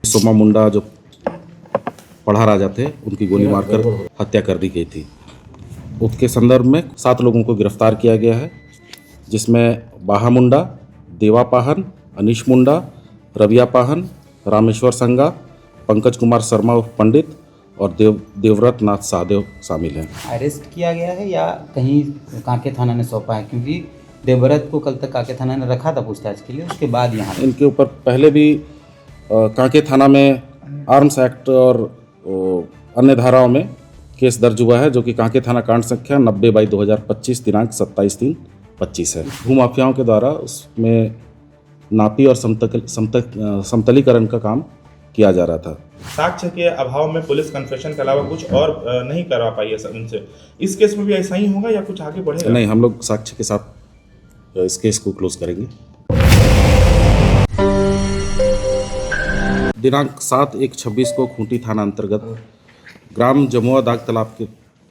सोमा मुंडा जो पढ़ा राजा थे, उनकी गोली मारकर हत्या कर दी गई थी। उसके संदर्भ में 7 लोगों को गिरफ्तार किया गया है, जिसमें बाहा मुंडा, देवा पाहन, अनीश मुंडा, रविया पाहन, रामेश्वर संगा, पंकज कुमार शर्मा उर्फ पंडित और देवव्रत नाथ सहदेव शामिल हैं। अरेस्ट किया गया है या कहीं कांके थाना ने सौंपा है? क्योंकि देवव्रत को कल तक कांके थाना ने रखा था पूछताछ के लिए, उसके बाद यहाँ इनके ऊपर पहले भी कांके थाना में आर्म्स एक्ट और अन्य धाराओं में केस दर्ज हुआ है, जो कि कांके थाना कांड संख्या 90/2025 दिनांक 27/3/25 है। भूमाफियाओं के द्वारा उसमें नापी और समतलीकरण का काम किया जा रहा था। साक्ष्य के अभाव में पुलिस कन्फेशन के अलावा कुछ और नहीं करवा पाई है उनसे। इस केस में भी ऐसा ही होगा या कुछ आगे बढ़ेगा? नहीं, हम लोग साक्ष्य के साथ इस केस को क्लोज करेंगे। दिनांक 7/1/26 को खूंटी थाना अंतर्गत ग्राम जमुआ दाग तालाब के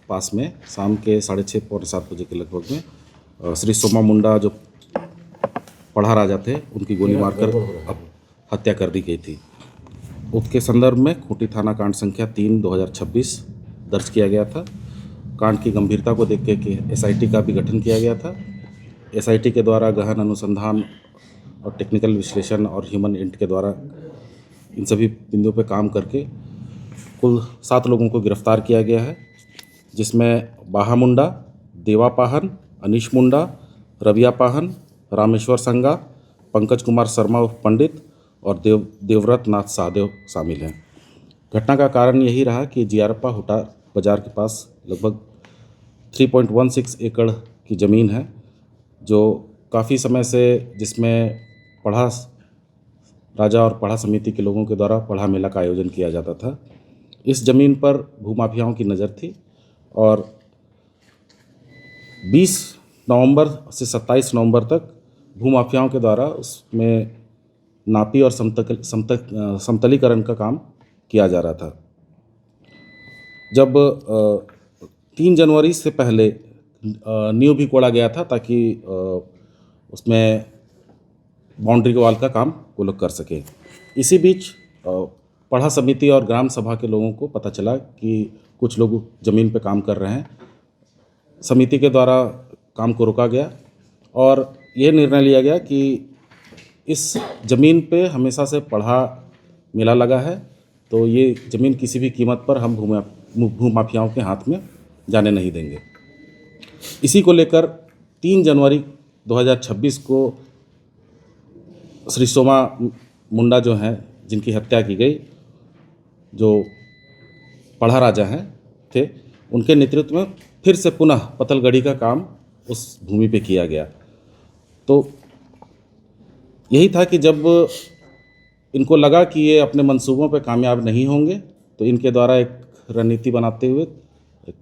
पास में शाम के 6:30 पौने 7 बजे के लगभग में श्री सोमा मुंडा जो पढ़ा राजा थे, उनकी गोली मारकर हत्या कर दी गई थी। उसके संदर्भ में खूंटी थाना कांड संख्या 3/2026 दर्ज किया गया था। कांड की गंभीरता को देख के SIT का भी गठन किया गया था। SIT के द्वारा गहन अनुसंधान और टेक्निकल विश्लेषण और ह्यूमन इंट के द्वारा इन सभी बिंदुओं पर काम करके कुल 7 लोगों को गिरफ्तार किया गया है, जिसमें बाहा मुंडा, देवा पाहन, अनीश मुंडा, रविया पाहन, रामेश्वर संगा, पंकज कुमार शर्मा उर्फ पंडित और देवव्रत नाथ सहदेव शामिल हैं। घटना का कारण यही रहा कि जियारप्पा हुटा बाजार के पास लगभग 3.16 एकड़ की ज़मीन है, जो काफ़ी समय से जिसमें पढ़ा राजा और पढ़ा समिति के लोगों के द्वारा पढ़ा मेला का आयोजन किया जाता था। इस ज़मीन पर भूमाफियाओं की नज़र थी और 20 नवंबर से 27 नवंबर तक भूमाफियाओं के द्वारा उसमें नापी और समतलीकरण का काम किया जा रहा था। जब 3 जनवरी से पहले नींव भी कोड़ा गया था, ताकि उसमें बाउंड्री वॉल का काम वो लोग कर सके। इसी बीच पढ़ा समिति और ग्राम सभा के लोगों को पता चला कि कुछ लोग ज़मीन पे काम कर रहे हैं। समिति के द्वारा काम को रोका गया और ये निर्णय लिया गया कि इस ज़मीन पे हमेशा से पढ़ा मेला लगा है, तो ये ज़मीन किसी भी कीमत पर हम भूमाफियाओं के हाथ में जाने नहीं देंगे। इसी को लेकर 3 जनवरी 2026 को श्री सोमा मुंडा जो हैं, जिनकी हत्या की गई, जो पढ़ा राजा हैं थे, उनके नेतृत्व में फिर से पुनः पतलगड़ी का काम उस भूमि पे किया गया। तो यही था कि जब इनको लगा कि ये अपने मंसूबों पे कामयाब नहीं होंगे, तो इनके द्वारा एक रणनीति बनाते हुए, एक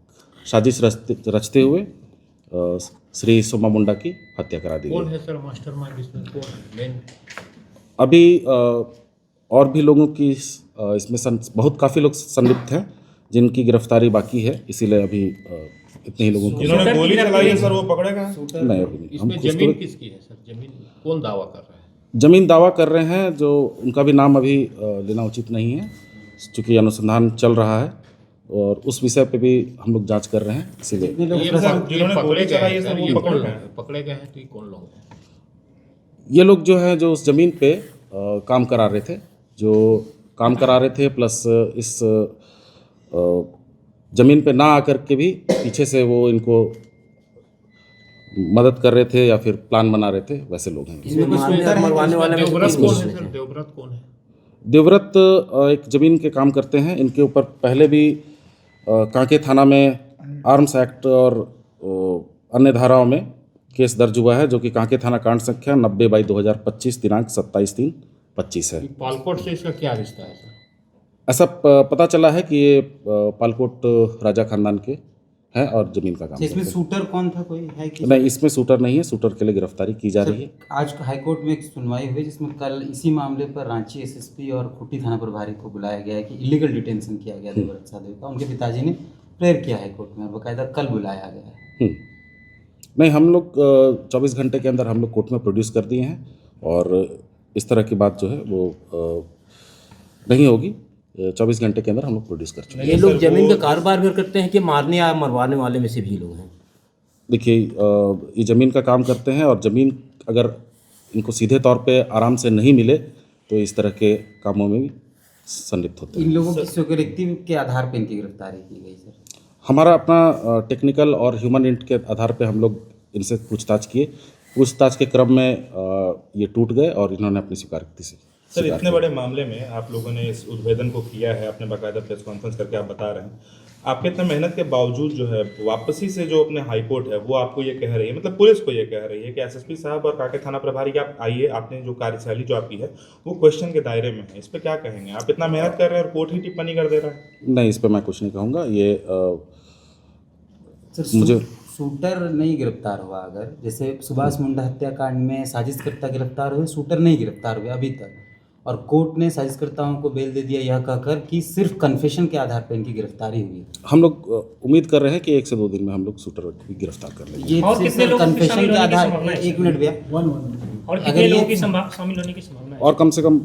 साजिश रचते हुए श्री सोमा मुंडा की हत्या करा दी गई। कौन है सर मास्टरमाइंड इसमें? कौन है मेन? अभी और भी लोगों की इसमें काफ़ी लोग संलिप्त हैं, जिनकी गिरफ्तारी बाकी है, इसीलिए अभी इतने ही लोगों को। जिन्होंने गोली चलाई है सर, वो पकड़े गए? नहीं, अभी नहीं। इसमें जमीन किसकी है सर? जमीन कौन दावा कर रहा है? जमीन दावा कर रहे हैं, जो उनका भी नाम अभी लेना उचित नहीं है, चूँकि अनुसंधान चल रहा है और उस विषय पे भी हम लोग जांच कर रहे हैं, इसीलिए। जिन्होंने गोली चलाई है सर, वो पकड़े गए हैं, तो ये कौन लोग हैं? ये लोग जो हैं, जो उस ज़मीन पे काम करा रहे थे, प्लस इस ज़मीन पे ना आकर के भी पीछे से वो इनको मदद कर रहे थे या फिर प्लान बना रहे थे, वैसे लोग हैं। देवव्रत कौन है? देवव्रत एक ज़मीन के काम करते हैं। इनके ऊपर पहले भी कांके थाना में आर्म्स एक्ट और अन्य धाराओं में केस दर्ज हुआ है, जो कि कांके थाना कांड संख्या 90/2025 दिनांक 27/3/25 है। पालकोट से इसका क्या रिश्ता है सर? ऐसा पता चला है कि ये पालकोट राजा खानदान के हैं और ज़मीन का काम इसमें शूटर कौन था, कोई है कि नहीं? इसमें शूटर नहीं है, शूटर के लिए गिरफ्तारी की जा रही है। आज हाईकोर्ट में एक सुनवाई हुई, जिसमें कल इसी मामले पर रांची SSP और खूंटी थाना प्रभारी को बुलाया गया है कि इलीगल डिटेंशन किया गया देवव्रत सहदेव का। उनके पिताजी ने प्रेयर किया हाईकोर्ट में और बाकायदा कल बुलाया गया है। नहीं, हम लोग 24 घंटे के अंदर हम लोग कोर्ट में प्रोड्यूस कर दिए हैं और इस तरह की बात जो है वो नहीं होगी, 24 घंटे के अंदर हम लोग प्रोड्यूस कर चुके हैं। ये लोग जमीन का कारोबार भी करते हैं कि मारने या मरवाने वाले में से भी लोग हैं? देखिए, ये ज़मीन का काम करते हैं और ज़मीन अगर इनको सीधे तौर पे आराम से नहीं मिले तो इस तरह के कामों में भी संलिप्त होते हैं। इन लोगों की सिक्योरिटी के आधार पर इनकी गिरफ्तारी की गई सर। हमारा अपना टेक्निकल और ह्यूमन इंट के आधार पे हम लोग इनसे पूछताछ किए। पूछताछ के क्रम में ये टूट गए और इन्होंने अपनी स्वीकृति से सर, इतने बड़े मामले में आप लोगों ने इस उद्भेदन को किया है, आपने बाकायदा प्रेस कॉन्फ्रेंस करके आप बता रहे हैं, आपके इतना मेहनत के बावजूद जो है वापसी से जो अपने हाई कोर्ट है वो आपको ये कह रही है, मतलब पुलिस को ये कह रही है कि एसएसपी साहब और कांके थाना प्रभारी आप आइए, आपने जो कार्यशैली जो आपकी है वो क्वेश्चन के दायरे में है। इस पर क्या कहेंगे? आप इतना मेहनत कर रहे हैं और कोर्ट ही टिप्पणी कर दे रहा है। नहीं, इस पर मैं कुछ नहीं कहूँगा। ये सर मुझे शूटर नहीं गिरफ्तार हुआ, अगर जैसे सुभाष मुंडा हत्याकांड में साजिशकर्ता गिरफ्तार हुए, शूटर नहीं गिरफ्तार हुए अभी तक, और कोर्ट ने साजिशकर्ताओं को बेल दे दिया यह कहकर कि सिर्फ कन्फेशन के आधार पर इनकी गिरफ्तारी हुई है। हम लोग उम्मीद कर रहे हैं कि 1 से 2 दिन में हम लोग शूटर को गिरफ्तार कर लेंगे। ये और सिर्फ कितने लोगों की कन्फेशन शामिल के होने की आधार संभावना है? एक मिनट भैया, और अगर कितने ये- लोगों की शामिल होने की संभावना है? और कम से कम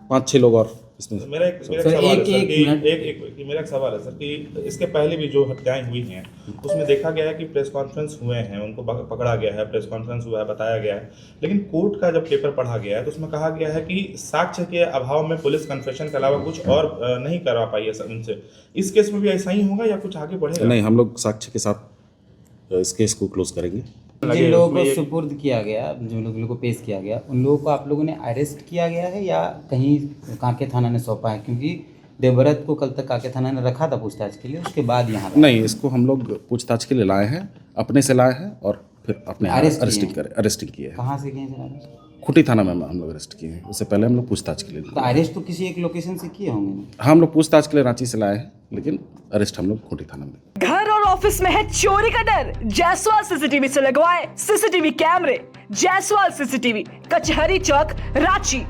5-6 लोग और इसमें। मेरा एक सर, सवाल है एक मिनट। सर, मेरा एक सवाल है सर कि इसके पहले भी जो हत्याएं हुई हैं उसमें देखा गया है कि प्रेस कॉन्फ्रेंस हुए हैं, उनको पकड़ा गया है, प्रेस कॉन्फ्रेंस हुआ है, बताया गया है, लेकिन कोर्ट का जब पेपर पढ़ा गया है तो उसमें कहा गया है कि साक्ष्य के अभाव में पुलिस कन्फेशन के अलावा कुछ और नहीं करवा पाई है उनसे। इस केस में भी ऐसा ही होगा या कुछ आगे बढ़ेगा? नहीं, हम लोग साक्ष्य के साथ इस केस को क्लोज करेंगे। जिन लोगों को सुपुर्द किया गया, जिन लोगों को पेश किया गया, उन लोगों को आप लोगों ने अरेस्ट किया गया है या कहीं कांके थाना ने सौंपा है? क्योंकि देवव्रत को कल तक कांके थाना ने रखा था पूछताछ के लिए, उसके बाद यहाँ नहीं, इसको हम लोग पूछताछ के लिए लाए हैं, अपने से लाए हैं और फिर अपने अरेस्टिंग किए हैं। कहाँ से किए सर अरेस्ट? खुटी थाना में हम लोग अरेस्ट किए हैं। उससे पहले हम लोग पूछताछ के लिए तो अरेस्ट तो किसी एक लोकेशन से किए होंगे ना? हम लोग पूछताछ के लिए रांची से लाए हैं, लेकिन अरेस्ट हम लोग खुटी थाना में। घर और ऑफिस में है चोरी का डर? जायसवाल सीसीटीवी से लगवाए सीसीटीवी कैमरे। जायसवाल सीसीटीवी, कचहरी चौक, रांची।